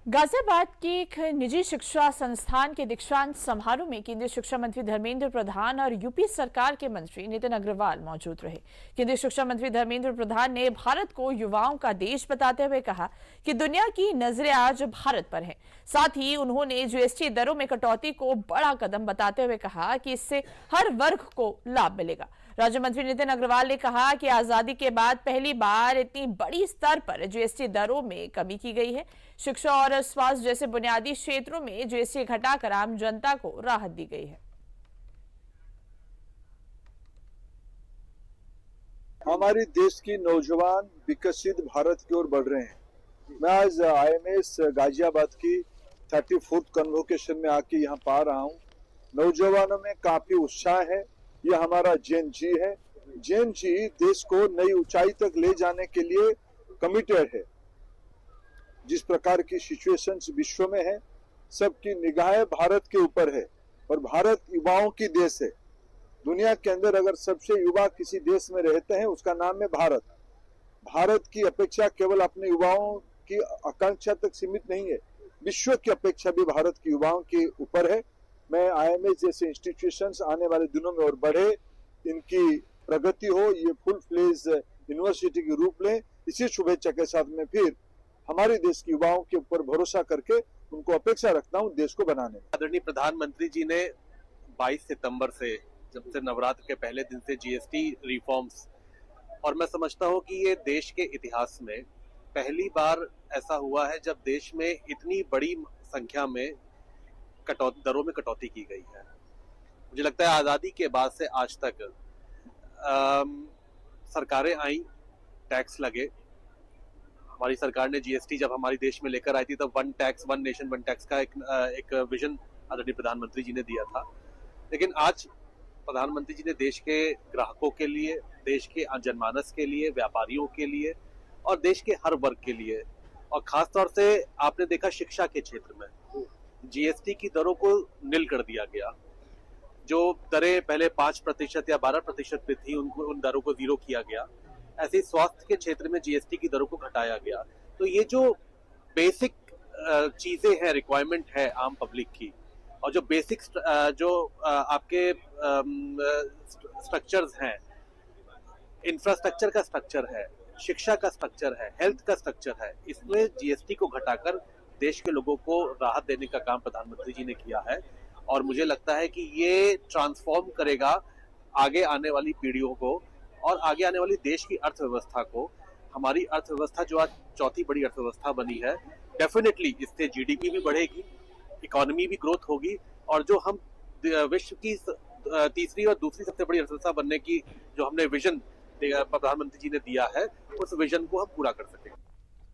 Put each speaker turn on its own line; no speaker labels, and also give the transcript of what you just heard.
गाजियाबाद के एक निजी शिक्षा संस्थान के दीक्षांत समारोह में केंद्रीय शिक्षा मंत्री धर्मेंद्र प्रधान और यूपी सरकार के मंत्री नितिन अग्रवाल मौजूद रहे। केंद्रीय शिक्षा मंत्री धर्मेंद्र प्रधान ने भारत को युवाओं का देश बताते हुए कहा कि दुनिया की नजरें आज भारत पर हैं। साथ ही उन्होंने जीएसटी दरों में कटौती को बड़ा कदम बताते हुए कहा कि इससे हर वर्ग को लाभ मिलेगा। राज्य मंत्री नितिन अग्रवाल ने कहा कि आजादी के बाद पहली बार इतनी बड़ी स्तर पर जीएसटी दरों में कमी की गई है। शिक्षा और स्वास्थ्य जैसे बुनियादी क्षेत्रों में जीएसटी घटाकर आम जनता को राहत दी गई है।
हमारी देश की नौजवान विकसित भारत की ओर बढ़ रहे हैं। मैं आज आईएमएस गाजियाबाद की 34th कन्वोकेशन में आके यहाँ पा रहा हूँ। नौजवानों में काफी उत्साह है। यह हमारा जेन जी है। जेन जी देश को नई ऊंचाई तक ले जाने के लिए कमिटेड है। जिस प्रकार की सिचुएशंस विश्व में है, सबकी निगाहें भारत के ऊपर है और भारत युवाओं की देश है। दुनिया के अंदर अगर सबसे युवा किसी देश में रहते हैं, उसका नाम है भारत। भारत की अपेक्षा केवल अपने युवाओं की आकांक्षा तक सीमित नहीं है, विश्व की अपेक्षा भी भारत के युवाओं के ऊपर है। मैं आईएमएस जैसे इंस्टीट्यूशंस आने वाले दिनों में और बढ़े, इनकी प्रगति हो, ये फुल फ्लेज यूनिवर्सिटी के रूप लें। इसी शुभेच्छा के साथ में फिर हमारे देश के युवाओं के ऊपर भरोसा करके उनको अपेक्षा रखता हूं देश को बनाने में।
आदरणीय प्रधानमंत्री जी ने 22 सितंबर से, जब से नवरात्र के पहले दिन से जीएसटी रिफॉर्म्स, और मैं समझता हूं कि ये देश के इतिहास में पहली बार ऐसा हुआ है जब देश में इतनी बड़ी संख्या में दरों में कटौती की गई है। मुझे लगता है आजादी के बाद से आज तक सरकारें आई, टैक्स लगे। हमारी सरकार ने जीएसटी जब हमारे देश में लेकर आई थी तब one tax one nation one tax का एक विजन आदरणीय प्रधानमंत्री जी ने दिया था। लेकिन आज प्रधानमंत्री जी ने देश के ग्राहकों के लिए, देश के जनमानस के लिए, व्यापारियों के लिए और देश के हर वर्ग के लिए, और खासतौर से आपने देखा शिक्षा के क्षेत्र में जीएसटी की दरों को नील कर दिया गया। जो दरें पहले 5% या 12% पे थी, उन दरों को जीरो किया गया। ऐसे ही स्वास्थ्य के क्षेत्र में जीएसटी की दरों को घटाया गया। तो ये जो बेसिक चीजें हैं, रिक्वायरमेंट है आम पब्लिक की, और जो बेसिक जो आपके स्ट्रक्चर्स हैं, इंफ्रास्ट्रक्चर का स्ट्रक्चर है, शिक्षा का स्ट्रक्चर है, हेल्थ का स्ट्रक्चर है, इसमें जीएसटी को घटाकर देश के लोगों को राहत देने का काम प्रधानमंत्री जी ने किया है। और मुझे लगता है कि ये ट्रांसफॉर्म करेगा आगे आने वाली पीढ़ियों को और आगे आने वाली देश की अर्थव्यवस्था को। हमारी अर्थव्यवस्था जो आज चौथी बड़ी अर्थव्यवस्था बनी है, डेफिनेटली इससे जीडीपी भी बढ़ेगी, इकोनॉमी भी ग्रोथ होगी, और जो हम विश्व की तीसरी और दूसरी सबसे बड़ी अर्थव्यवस्था बनने की जो हमने विजन प्रधानमंत्री जी ने दिया है, उस विजन को हम पूरा कर सकेंगे।